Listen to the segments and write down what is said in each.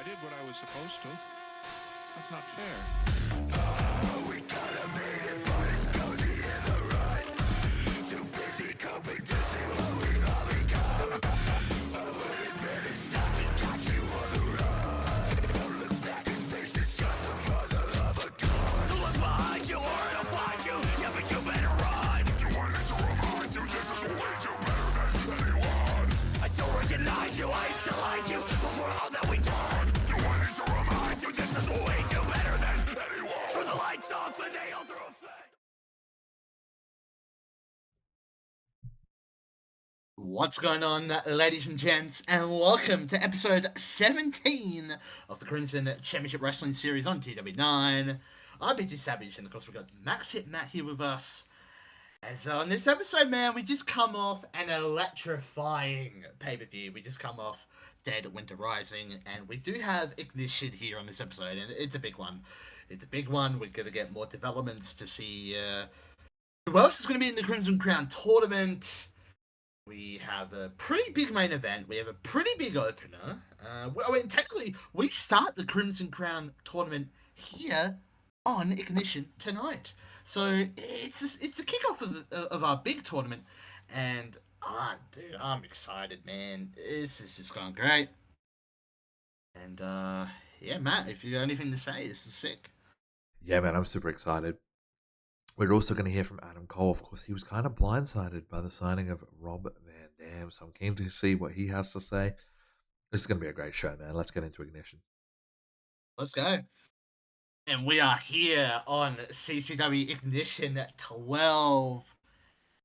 did what I was supposed to. That's not fair. We gotta make it, but it's cozy in the rut. Too busy coping to see what we've all become. A hooded vanish stop, it got you on the run. Don't look back, his face is just the muzzle of a gun. Don't look behind you or it'll find you. Yeah, but you better run. Do I need to remind you this is way too better than anyone? I don't recognize you, I used to lie to you before all that we done. Do I need to remind you this is way too better than anyone? For the lights off and they all through a fence. What's going on, ladies and gents, and welcome to episode 17 of the Crimson Championship Wrestling Series on TEW IX. I'm BT Savage, and of course we've got Max Hit Matt here with us. As on this episode, man, we just come off an electrifying pay-per-view. We just come off Dead Winter Rising, and we do have Ignition here on this episode, and it's a big one. It's a big one. We're going to get more developments to see who else is going to be in the Crimson Crown tournament. We have a pretty big main event. We have a pretty big opener. Technically, we start the Crimson Crown tournament here on Ignition tonight. So it's a kickoff of our big tournament, and dude, I'm excited, man. This is just going great. And yeah, Matt, if you got anything to say, this is sick. Yeah, man, I'm super excited. We're also going to hear from Adam Cole. Of course, he was kind of blindsided by the signing of Rob Van Dam, so I'm keen to see what he has to say. This is going to be a great show, man. Let's get into Ignition. Let's go. And we are here on CCW Ignition at 12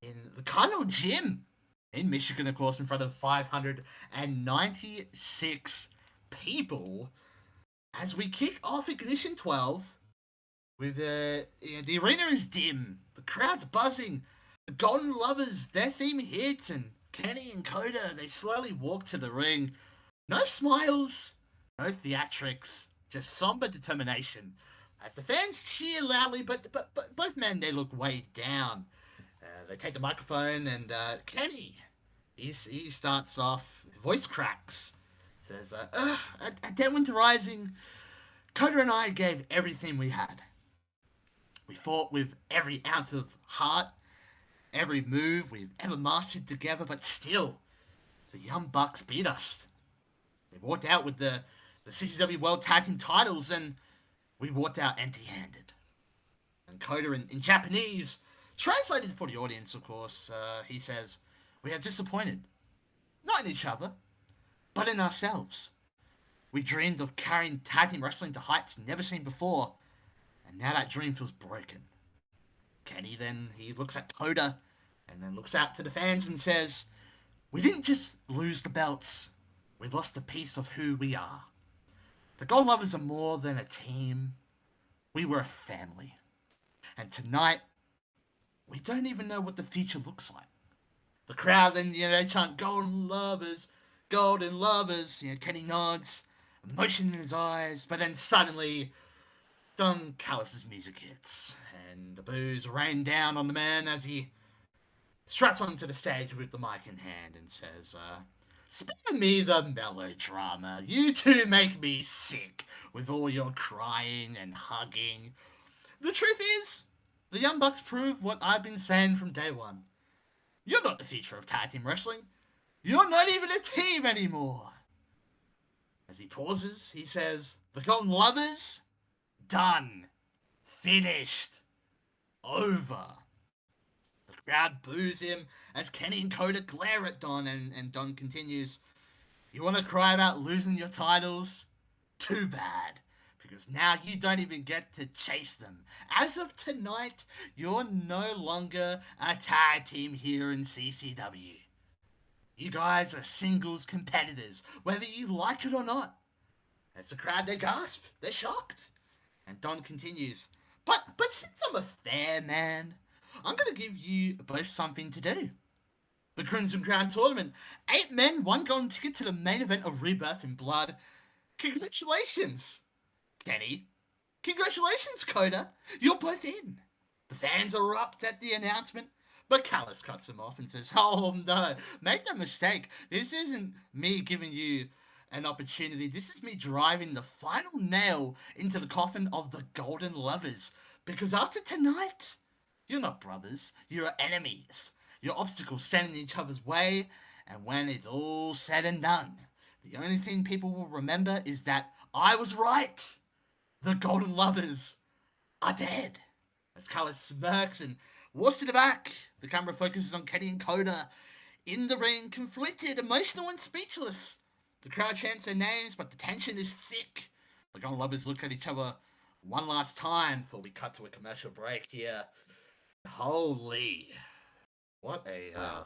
in the Cardinal Gym in Michigan, of course, in front of 596 people as we kick off Ignition 12. With the arena is dim, the crowd's buzzing, the Golden Lovers, their theme hits, and Kenny and Coda, they slowly walk to the ring. No smiles, no theatrics, just somber determination. As the fans cheer loudly, but both men, they look weighed down. They take the microphone, and Kenny, he starts off, voice cracks, says, at Dead Winter Rising, Coda and I gave everything we had. We fought with every ounce of heart, every move we've ever mastered together, but still, the Young Bucks beat us. They walked out with the CCW World Tag Team titles, and we walked out empty-handed. And Coda in Japanese, translated for the audience, of course, he says, we are disappointed. Not in each other, but in ourselves. We dreamed of carrying tag team wrestling to heights never seen before, and now that dream feels broken. Kenny then, he looks at Coda, and then looks out to the fans and says, we didn't just lose the belts, we lost a piece of who we are. The Gold Lovers are more than a team, we were a family. And tonight, we don't even know what the future looks like. The crowd then, they chant, Golden Lovers, Golden Lovers, Kenny nods, emotion in his eyes, but then suddenly, Don Callis' music hits, and the boos rain down on the man as he struts onto the stage with the mic in hand and says, spare me the melodrama. You two make me sick with all your crying and hugging. The truth is, the Young Bucks prove what I've been saying from day one. You're not the future of tag team wrestling. You're not even a team anymore. As he pauses, he says, the Golden Lovers? Done. Finished. Over. The crowd boos him as Kenny and Coda glare at Don, and Don continues, you want to cry about losing your titles? Too bad, because now you don't even get to chase them. As of tonight, you're no longer a tag team here in CCW. You guys are singles competitors, whether you like it or not. As the crowd, they gasp. They're shocked. And Don continues, but since I'm a fair man, I'm going to give you both something to do. The Crimson Crown Tournament. 8 men, 1 golden ticket to the main event of Rebirth in Blood. Congratulations, Kenny. Congratulations, Coda. You're both in. The fans erupt at the announcement, but Callis cuts him off and says, oh no, make no mistake. This isn't me giving you an opportunity. This is me driving the final nail into the coffin of the Golden Lovers. Because after tonight, you're not brothers, you're enemies. Your obstacles stand in each other's way, and when it's all said and done, the only thing people will remember is that I was right. The Golden Lovers are dead. As Carlos smirks and walks to the back, the camera focuses on Kenny and Coda in the ring, conflicted, emotional, and speechless. The crowd chants their names, but the tension is thick. The Golden Lovers look at each other one last time before we cut to a commercial break here. Holy, what a Wow.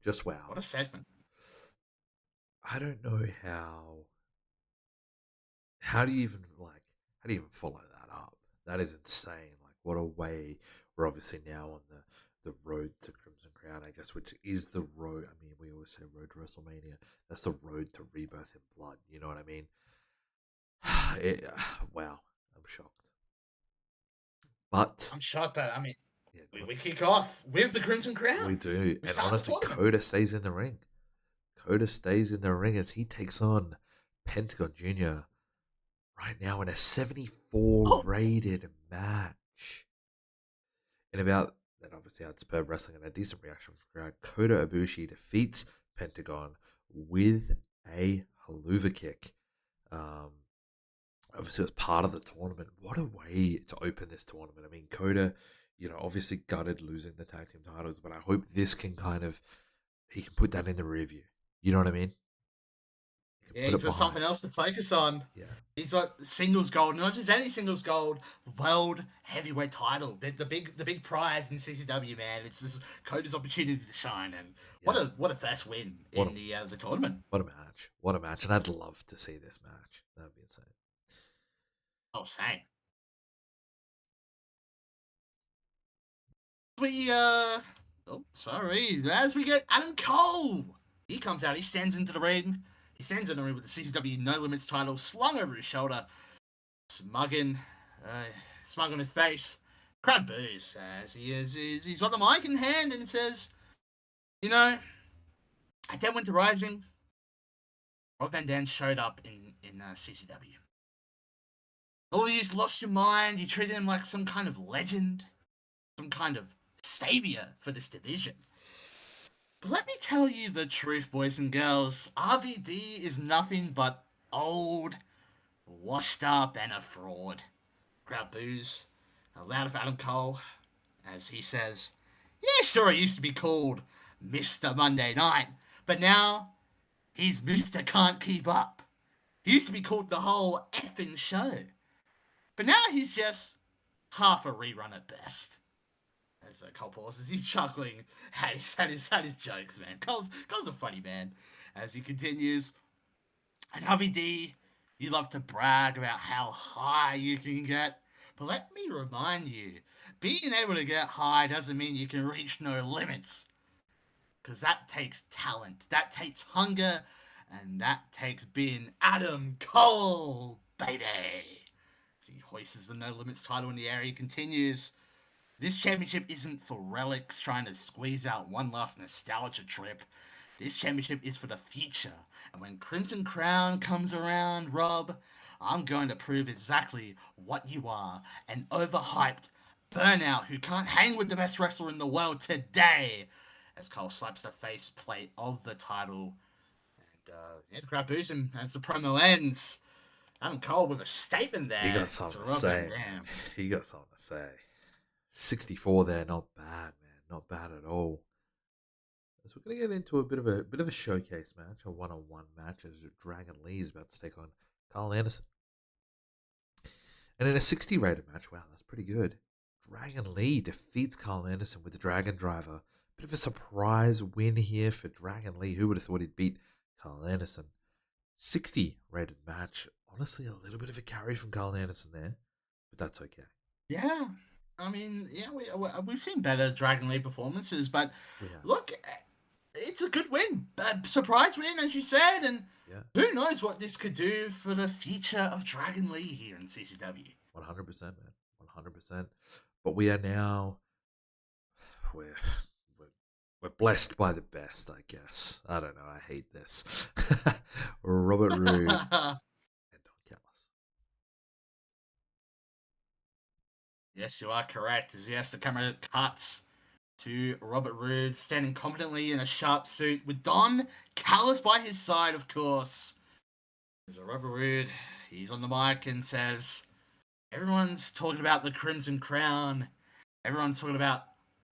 Just wow. what a segment. I don't know how do you even follow that up? That is insane. Like, what a way. We're obviously now on the road to Crimson Crown, I guess, which is the road. I mean, we always say road to WrestleMania. That's the road to Rebirth in Blood. You know what I mean? Wow, I'm shocked. But I'm shocked, but I mean, yeah, we kick off with the Crimson Crown. we do. And start the honestly, tournament. Coda stays in the ring. Coda stays in the ring as he takes on Pentagon Jr. right now in a 74 rated match. In about that, obviously had superb wrestling and a decent reaction from the crowd. Kota Ibushi defeats Pentagon with a haluva kick. Obviously, it was part of the tournament. What a way to open this tournament. I mean, Kota, obviously gutted losing the tag team titles, but I hope this can he can put that in the rear view. You know what I mean? Yeah, he's got something else to focus on. Yeah. He's got singles gold, not just any singles gold, world heavyweight title, the big prize in CCW, man. It's this Coda's opportunity to shine, and what a first win in the tournament. What a match, and I'd love to see this match. That'd be insane. Oh, same. As we get Adam Cole, he comes out, he stands into the ring. He stands in the ring with the CCW No Limits title slung over his shoulder, smug on his face. Crowd boos as he's got the mic in hand and says, at Dead Winter Rising, Rob Van Dam showed up in CCW. All of you's lost your mind. You treated him like some kind of legend, some kind of savior for this division. But let me tell you the truth, boys and girls. RVD is nothing but old, washed up, and a fraud. Crowd boos loud for Adam Cole as he says, yeah, sure, it used to be called Mr. Monday Night, but now he's Mr. Can't Keep Up. He used to be called the whole effing show, but now he's just half a rerun at best. As Cole pauses, he's chuckling at his jokes, man. Cole's a funny man. As he continues, and RVD, you love to brag about how high you can get, but let me remind you, being able to get high doesn't mean you can reach no limits. Because that takes talent, that takes hunger, and that takes being Adam Cole, baby. As he hoists the No Limits title in the air, he continues, this championship isn't for relics trying to squeeze out one last nostalgia trip. This championship is for the future. And when Crimson Crown comes around, Rob, I'm going to prove exactly what you are. An overhyped burnout who can't hang with the best wrestler in the world today. As Cole slaps the faceplate of the title. And the crowd boos him as the promo ends. Adam Cole with a statement there. He got something to say. He got something to say. 64 there, not bad, man. Not bad at all. So we're going to get into a bit of a showcase match, a one-on-one match, as Dragon Lee is about to take on Carl Anderson. And in a 60 rated match, wow, that's pretty good. Dragon Lee defeats Carl Anderson with the Dragon Driver. Bit of a surprise win here for Dragon Lee. Who would have thought he'd beat Carl Anderson? 60 rated match. Honestly, a little bit of a carry from Carl Anderson there, but that's okay. Yeah. I mean, yeah, we've seen better Dragon Lee performances, but look, it's a good win. A surprise win, as you said, and who knows what this could do for the future of Dragon Lee here in CCW. 100%, man. 100%. But we are now... We're We're blessed by the best, I guess. I don't know. I hate this. Robert Roode and Don Callis. Yes, you are correct. As yes, the camera cuts to Robert Roode standing confidently in a sharp suit with Don Callis by his side, of course. There's a Robert Roode. He's on the mic and says, everyone's talking about the Crimson Crown. Everyone's talking about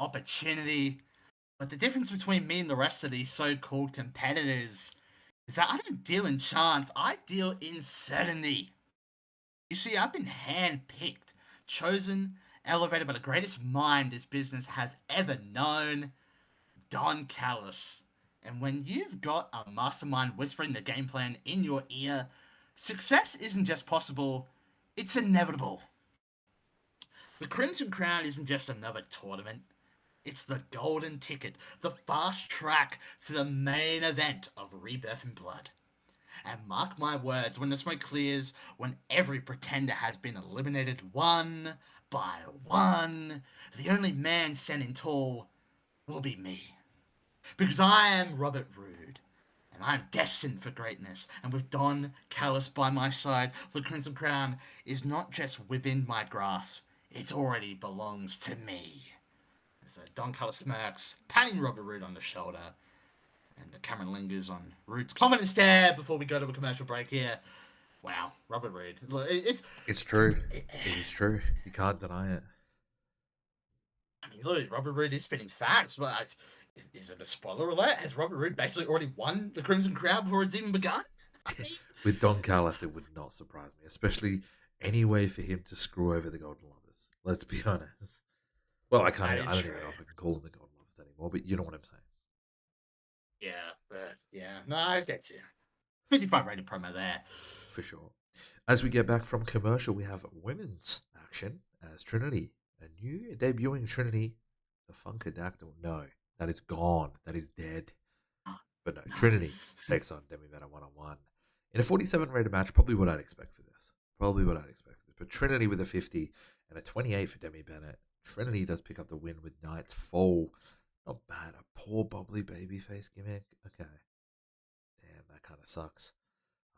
opportunity. But the difference between me and the rest of these so-called competitors is that I don't deal in chance. I deal in certainty. You see, I've been hand-picked, chosen, elevated by the greatest mind this business has ever known, Don Callis. And when you've got a mastermind whispering the game plan in your ear, success isn't just possible, it's inevitable. The Crimson Crown isn't just another tournament. It's the golden ticket, the fast track to the main event of Rebirth in Blood. And mark my words, when the smoke clears, when every pretender has been eliminated one by one, the only man standing tall will be me. Because I am Robert Roode, and I am destined for greatness. And with Don Callis by my side, the Crimson Crown is not just within my grasp, it already belongs to me. So Don Callis smirks, patting Robert Roode on the shoulder, and the camera lingers on Roode's confident stare before we go to a commercial break here. Wow, Robert Roode. It's true. It is true. You can't deny it. I mean, look, Robert Roode is spinning facts, but is it a spoiler alert? Has Robert Roode basically already won the Crimson Crown before it's even begun? I mean, With Don Callis, it would not surprise me, especially any way for him to screw over the Golden Lovers. Let's be honest. Well, I don't even know if I can call them the Golden Lovers anymore, but you know what I'm saying. Yeah. No, I get you. 55 rated promo there. For sure. As we get back from commercial, we have women's action as Trinity, a new debuting Trinity, the Funkadactyl. No, that is gone. That is dead. But no, Trinity takes on Demi Venom 1-on-1 in a 47 rated match. Probably what I'd expect for this. But Trinity with a 50 and a 28 for Demi Bennett. Trinity does pick up the win with Knight's Fall. Not bad. A poor bubbly babyface gimmick. Okay. Damn, that kind of sucks.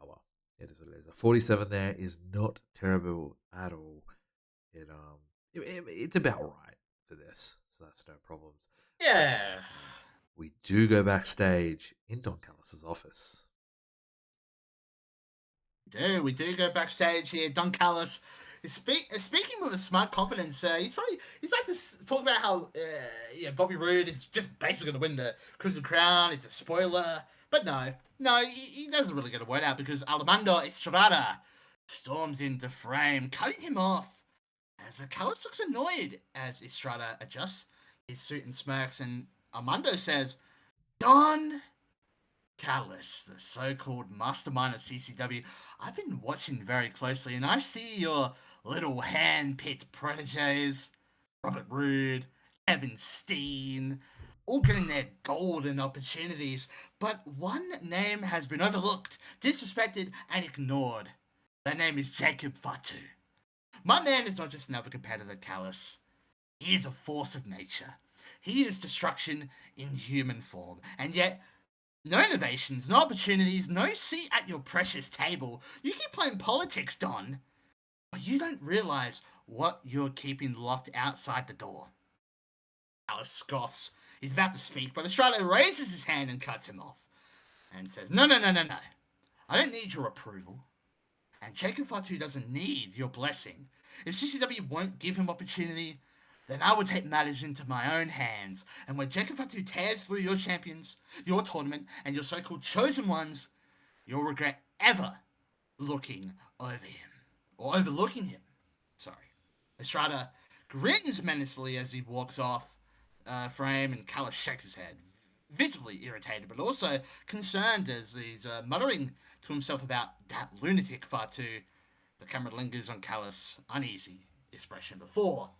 Oh well. It is what it is. A 47 there is not terrible at all. It's about right for this, so that's no problems. Yeah. We do go backstage in Don Callis' office. We do go backstage here. Don Callis is speaking with a smart confidence. He's about to talk about how Bobby Roode is just basically going to win the Crimson Crown. It's a spoiler, but no, he doesn't really get a word out because Armando Estrada storms into frame, cutting him off. As Callis looks annoyed as Estrada adjusts his suit and smirks, and Armando says, "Don Callis, the so-called mastermind of CCW, I've been watching very closely, and I see your little hand-picked proteges, Robert Roode, Kevin Steen, all getting their golden opportunities, but one name has been overlooked, disrespected, and ignored. That name is Jacob Fatu. My man is not just another competitor, Callis. He is a force of nature. He is destruction in human form, and yet no innovations, no opportunities, no seat at your precious table. You keep playing politics, Don, but you don't realize what you're keeping locked outside the door." Alice scoffs. He's about to speak, but Estrada raises his hand and cuts him off and says, No. I don't need your approval. And Jacob Fatu doesn't need your blessing. If CCW won't give him opportunity, then I will take matters into my own hands. And when Jacob Fatu tears through your champions, your tournament, and your so-called chosen ones, you'll regret ever looking over him. Or overlooking him. Sorry. Estrada grins menacingly as he walks off frame, and Callis shakes his head, visibly irritated, but also concerned as he's muttering to himself about that lunatic Fatu. The camera lingers on Callis' uneasy expression before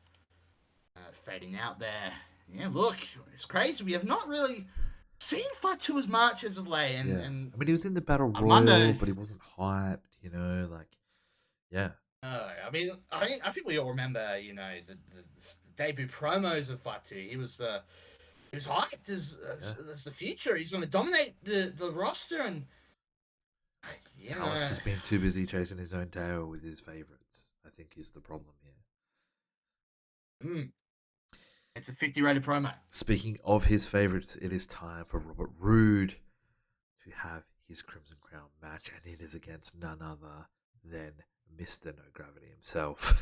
fading out there. Yeah, look, it's crazy. We have not really seen Fatu as much as of late. And I mean, he was in the Battle Armando, Royal, but he wasn't hyped, yeah. I think we all remember, the debut promos of Fatu. He was He's hyped as the future. He's going to dominate the roster, and Callis has been too busy chasing his own tail with his favorites, I think is the problem here. It's a 50 rated promo. Speaking of his favorites, it is time for Robert Roode to have his Crimson Crown match, and it is against none other than Mr. No Gravity himself,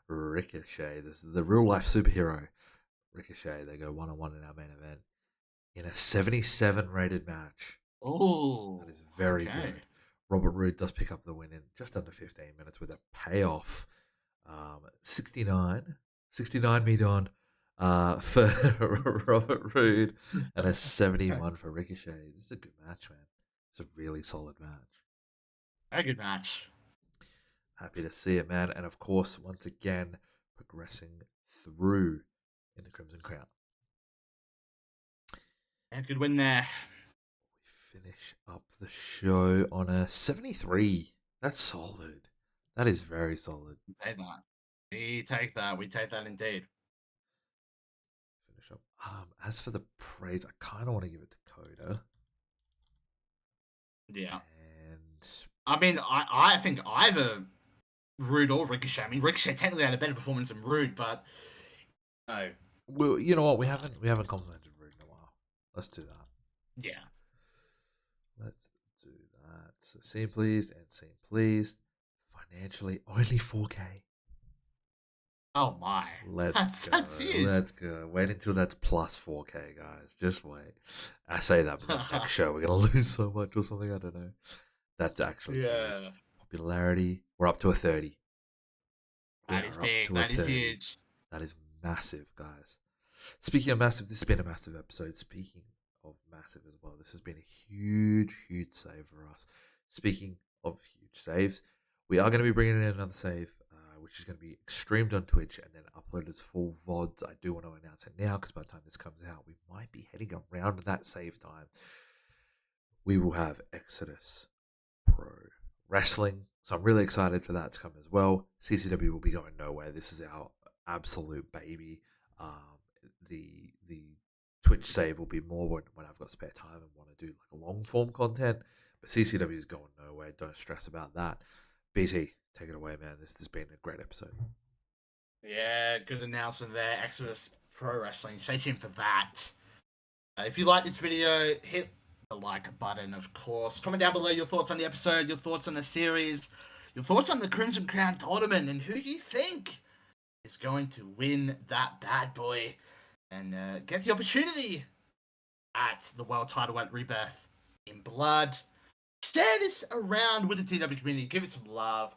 Ricochet. This is the real life superhero, Ricochet. They go 1-on-1 in our main event in a 77 rated match. Oh, that is very good. Robert Roode does pick up the win in just under 15 minutes with a payoff. 69 me Don for Robert Roode and a 71 for Ricochet. This is a good match, man. It's a really solid match. A good match. Happy to see it, man. And of course, once again, progressing through in the Crimson Crown. A good win there. We finish up the show on a 73. That's solid. That is very solid. We take that. We take that indeed. Finish up. As for the praise, I kind of want to give it to Coda. Yeah. And I mean, I think either Rude or Ricochet. I mean, Ricochet technically had a better performance than Rude, but no. Well, you know what? We haven't complimented Rude in a while. Let's do that. Yeah. Let's do that. So scene pleased and scene pleased. Financially, only 4K. Oh my. Let's go. That's huge. Let's go. Wait until that's plus 4K, guys. Just wait. I say that, but the next show we're going to lose so much or something. I don't know. That's actually huge. Popularity, we're up to a 30. That is big. That is huge. That is massive, guys. Speaking of massive, this has been a massive episode. Speaking of massive as well, this has been a huge, huge save for us. Speaking of huge saves, we are going to be bringing in another save, which is going to be streamed on Twitch and then uploaded as full VODs. I do want to announce it now because by the time this comes out, we might be heading around that save time. We will have Exodus Pro Wrestling, so I'm really excited for that to come as well. CCW will be going nowhere. This is our absolute baby. The Twitch save will be more when I've got spare time and want to do like a long form content, but CCW is going nowhere. Don't stress about that. BT, take it away, man. This has been a great episode. Yeah, good announcement there. Exodus Pro Wrestling. Stay tuned for that. If you like this video, hit the like button, of course. Comment down below your thoughts on the episode, your thoughts on the series, your thoughts on the Crimson Crown tournament, and who you think is going to win that bad boy and get the opportunity at the world title at Rebirth in Blood. Share this around with the TW community. Give it some love.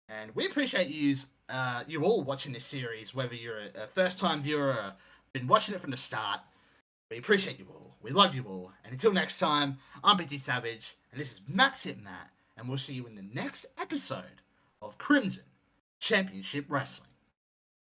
And we appreciate you all watching this series, whether you're a first-time viewer or been watching it from the start. We appreciate you all. We love you all. And until next time, I'm BT Savage, and this is Max Hit Matt, and we'll see you in the next episode of Crimson Championship Wrestling.